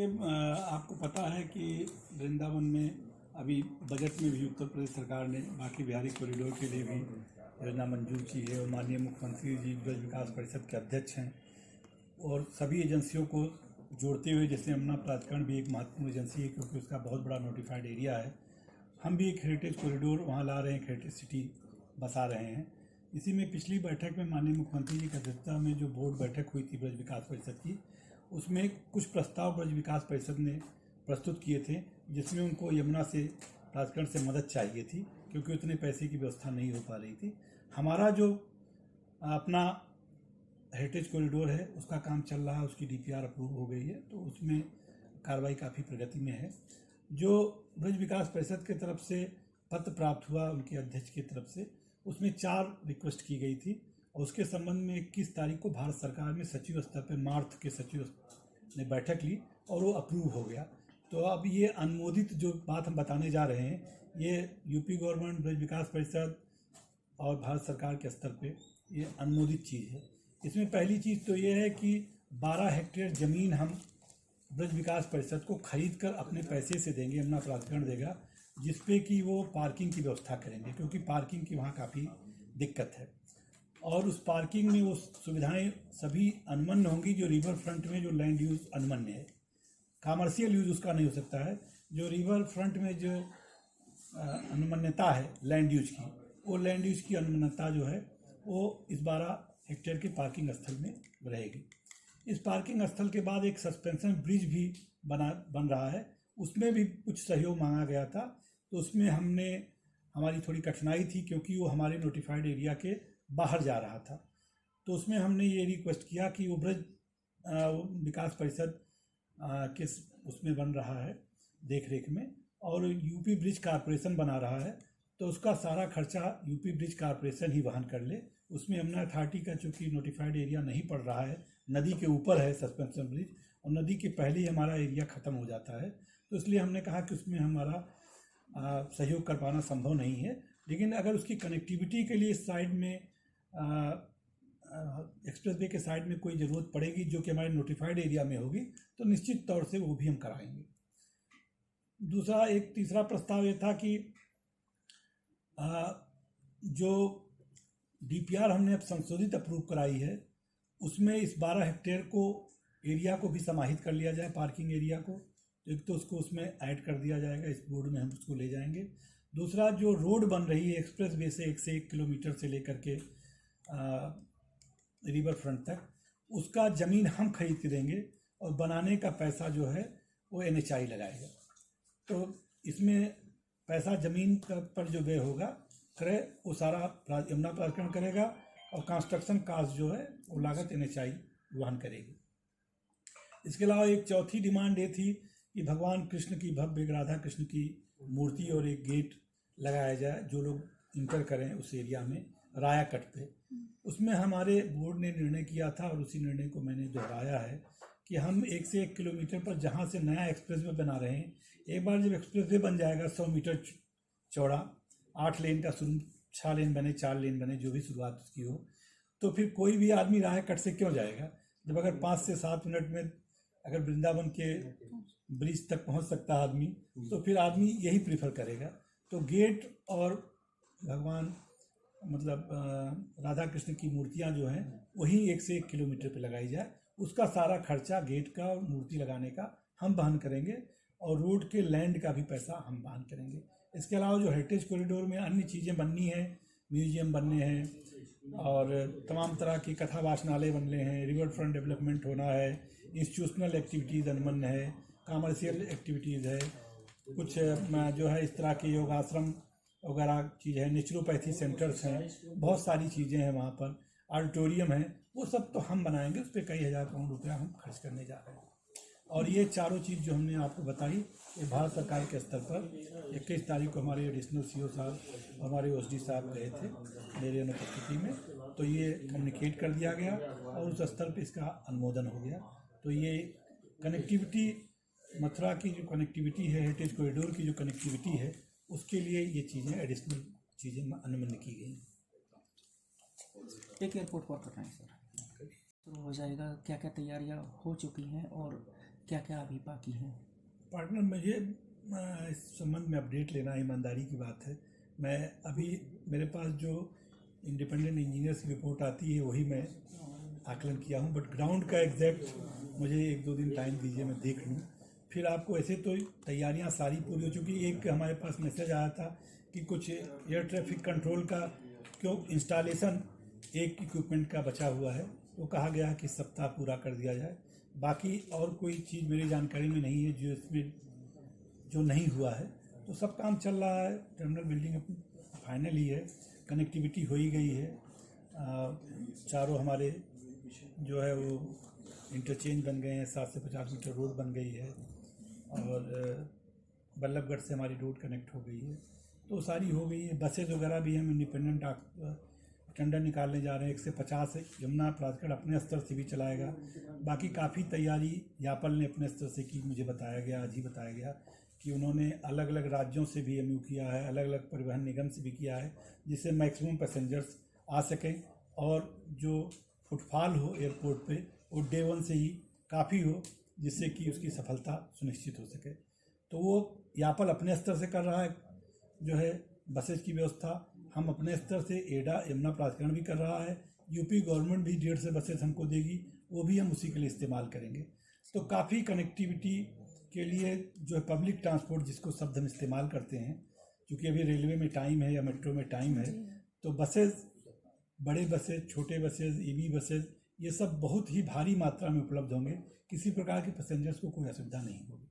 देखिए, आपको पता है कि वृंदावन में अभी बजट में भी उत्तर प्रदेश सरकार ने बाकी बिहारी कॉरिडोर के लिए भी योजना मंजूर की है और माननीय मुख्यमंत्री जी ब्रज विकास परिषद के अध्यक्ष हैं और सभी एजेंसियों को जोड़ते हुए, जैसे यमुना प्राधिकरण भी एक महत्वपूर्ण एजेंसी है क्योंकि उसका बहुत बड़ा नोटिफाइड एरिया है। हम भी एक हेरिटेज कॉरिडोर वहाँ ला रहे हैं, हेरिटेज सिटी बसा रहे हैं। इसी में पिछली बैठक में माननीय मुख्यमंत्री जी की अध्यक्षता में जो बोर्ड बैठक हुई थी ब्रज विकास परिषद की, उसमें कुछ प्रस्ताव ब्रज विकास परिषद ने प्रस्तुत किए थे, जिसमें उनको यमुना से प्राधिकरण से मदद चाहिए थी क्योंकि उतने पैसे की व्यवस्था नहीं हो पा रही थी। हमारा जो अपना हेरिटेज कॉरिडोर है उसका काम चल रहा है, उसकी DPR अप्रूव हो गई है, तो उसमें कार्रवाई काफ़ी प्रगति में है। जो ब्रज विकास परिषद की तरफ से पत्र प्राप्त हुआ उनके अध्यक्ष की तरफ से, उसमें 4 रिक्वेस्ट की गई थी और उसके संबंध में 21 तारीख को भारत सरकार में सचिव स्तर पर मार्थ के सचिव ने बैठक ली और वो अप्रूव हो गया। तो अब ये अनुमोदित जो बात हम बताने जा रहे हैं, ये यूपी गवर्नमेंट, ब्रज विकास परिषद और भारत सरकार के स्तर पे ये अनुमोदित चीज़ है। इसमें पहली चीज़ तो ये है कि 12 हेक्टेयर ज़मीन हम ब्रज विकास परिषद को खरीद कर अपने पैसे से देंगे, यमुना प्राधिकरण देगा, जिसपे कि वो पार्किंग की व्यवस्था करेंगे क्योंकि पार्किंग की वहाँ काफ़ी दिक्कत है। और उस पार्किंग में वो सुविधाएं सभी अनुमन्य होंगी जो रिवर फ्रंट में जो लैंड यूज़ अनुमन्य है, कॉमर्शियल यूज़ उसका नहीं हो सकता है। जो रिवर फ्रंट में जो अनुमन्यता है लैंड यूज की, वो लैंड यूज की अनुमन्यता जो है वो इस 12 हेक्टेयर के पार्किंग स्थल में रहेगी। इस पार्किंग स्थल के बाद एक सस्पेंशन ब्रिज भी बन रहा है, उसमें भी कुछ सहयोग मांगा गया था, तो उसमें हमारी थोड़ी कठिनाई थी क्योंकि वो हमारे नोटिफाइड एरिया के बाहर जा रहा था। तो उसमें हमने ये रिक्वेस्ट किया कि वो ब्रज विकास परिषद के उसमें बन रहा है देख रेख में, और यूपी ब्रिज कॉरपोरेशन बना रहा है, तो उसका सारा खर्चा यूपी ब्रिज कॉरपोरेशन ही वहन कर ले। उसमें यमुना अथॉरिटी का चूँकि नोटिफाइड एरिया नहीं पड़ रहा है, नदी के ऊपर है सस्पेंशन ब्रिज और नदी के पहले ही हमारा एरिया ख़त्म हो जाता है, तो इसलिए हमने कहा कि उसमें हमारा सहयोग कर पाना संभव नहीं है। लेकिन अगर उसकी कनेक्टिविटी के लिए इस साइड में एक्सप्रेस वे के साइड में कोई ज़रूरत पड़ेगी जो कि हमारे नोटिफाइड एरिया में होगी, तो निश्चित तौर से वो भी हम कराएंगे। दूसरा, एक तीसरा प्रस्ताव ये था कि जो DPR हमने अब संशोधित अप्रूव कराई है, उसमें इस 12 हेक्टेयर को एरिया को भी समाहित कर लिया जाए, पार्किंग एरिया को। एक तो उसको उसमें ऐड कर दिया जाएगा, इस बोर्ड में हम उसको ले जाएंगे। दूसरा, जो रोड बन रही है एक्सप्रेस वे से 1 किलोमीटर से लेकर के रिवर फ्रंट तक, उसका ज़मीन हम खरीद के देंगे और बनाने का पैसा जो है वो NHI लगाएगा। तो इसमें पैसा ज़मीन पर जो व्यय होगा क्रय वो सारा यमुना प्राधिकरण करेगा और कंस्ट्रक्शन कास्ट जो है वो लागत NHI वहन करेगी। इसके अलावा एक चौथी डिमांड ये थी कि भगवान कृष्ण की, भव्य राधा कृष्ण की मूर्ति और एक गेट लगाया जाए जो लोग इंटर करें उस एरिया में राया कट पे। उसमें हमारे बोर्ड ने निर्णय किया था और उसी निर्णय को मैंने दोहराया है कि हम 1 से 1 किलोमीटर पर जहाँ से नया एक्सप्रेस वे बना रहे हैं, एक बार जब एक्सप्रेस वे बन जाएगा 100 मीटर चौड़ा, 8 लेन का 6 लेन बने, 4 लेन बने, जो भी शुरुआत उसकी हो, तो फिर कोई भी आदमी राह कट से क्यों जाएगा। जब अगर 5 से 7 मिनट में अगर वृंदावन के ब्रिज तक पहुंच सकता है आदमी, तो फिर आदमी यही प्रीफर करेगा। तो गेट और भगवान राधा कृष्ण की मूर्तियां जो हैं वही 1 से 1 किलोमीटर पे लगाई जाए, उसका सारा खर्चा गेट का और मूर्ति लगाने का हम वहन करेंगे और रोड के लैंड का भी पैसा हम वहन करेंगे। इसके अलावा जो हेरिटेज कॉरिडोर में अन्य चीज़ें बननी हैं, म्यूजियम बनने हैं और तमाम तरह की कथा वाचनालय बनने हैं, रिवर फ्रंट डेवलपमेंट होना है, इंस्टीट्यूशनल एक्टिविटीज़ अनुमन्य है, कॉमर्शियल एक्टिविटीज़ है, कुछ जो है इस तरह के योगाश्रम वगैरह चीज़ है, नेचुरोपैथी सेंटर्स हैं, बहुत सारी चीज़ें हैं वहाँ पर, ऑडिटोरियम है, वो सब तो हम बनाएंगे, उस पर कई हज़ार करोड़ रुपया हम खर्च करने जा रहे हैं। और ये चारों चीज़ जो हमने आपको बताई, ये भारत सरकार के स्तर पर 21 तारीख को हमारे एडिशनल CO साहब और हमारे OSD साहब गए थे मेरे अनुपस्थिति में, तो ये कम्युनिकेट कर दिया गया और उस स्तर पर इसका अनुमोदन हो गया। तो ये कनेक्टिविटी, मथुरा की जो कनेक्टिविटी है, हेरिटेज कॉरिडोर की जो कनेक्टिविटी है, उसके लिए ये चीज़ें एडिशनल चीज़ें अनुमन्य की गई। एक एयरपोर्ट पर करना है सर, शुरू हो जाएगा, क्या क्या तैयारियां हो चुकी हैं और क्या क्या अभी बाकी हैं? पार्टनर, मुझे इस संबंध में अपडेट लेना ईमानदारी की बात है। मैं अभी मेरे पास जो इंडिपेंडेंट इंजीनियर्स की रिपोर्ट आती है वही मैं आकलन किया हूँ, बट ग्राउंड का एग्जैक्ट मुझे 1-2 दिन टाइम दीजिए, मैं देख लूँ। फिर आपको ऐसे तो तैयारियाँ सारी पूरी हो चुकी। एक हमारे पास मैसेज आया था कि कुछ एयर ट्रैफिक कंट्रोल का क्यों इंस्टॉलेशन एक इक्विपमेंट का बचा हुआ है, तो कहा गया है कि इस सप्ताह पूरा कर दिया जाए। बाकी और कोई चीज़ मेरी जानकारी में नहीं है जो इसमें जो नहीं हुआ है। तो सब काम चल रहा है। टर्मिनल बिल्डिंग फाइनल ही है, कनेक्टिविटी हो ही गई है। चारों हमारे जो है वो इंटरचेंज बन गए हैं, 7 से 50 मीटर रोड बन गई है, और बल्लभगढ़ से हमारी रोड कनेक्ट हो गई है, तो सारी हो गई है। बसेज वगैरह भी हम इंडिपेंडेंट टेंडर निकालने जा रहे हैं। 150 यमुना प्राधिकरण अपने स्तर से भी चलाएगा। बाकी काफ़ी तैयारी यापल ने अपने स्तर से की। मुझे बताया गया, आज ही बताया गया कि उन्होंने अलग अलग राज्यों से भी एमयू किया है, अलग अलग परिवहन निगम से भी किया है, जिससे मैक्सिमम पैसेंजर्स आ सकें और जो फुटफॉल हो एयरपोर्ट पे वो डे 1 से ही काफ़ी हो, जिससे कि उसकी सफलता सुनिश्चित हो सके। तो वो यापल अपने स्तर से कर रहा है जो है बसेज की व्यवस्था। हम अपने स्तर से एडा यमुना प्राधिकरण भी कर रहा है। यूपी गवर्नमेंट भी 150 बसेज हमको देगी, वो भी हम उसी के लिए इस्तेमाल करेंगे। तो काफ़ी कनेक्टिविटी के लिए जो है पब्लिक ट्रांसपोर्ट जिसको शब्द हम इस्तेमाल करते हैं, क्योंकि अभी रेलवे में टाइम है या मेट्रो में टाइम है, तो बसेज, बड़े बसेज, छोटे बसेज, ईवी बसेज, ये सब बहुत ही भारी मात्रा में उपलब्ध होंगे। किसी प्रकार के पैसेंजर्स को कोई असुविधा नहीं होगी।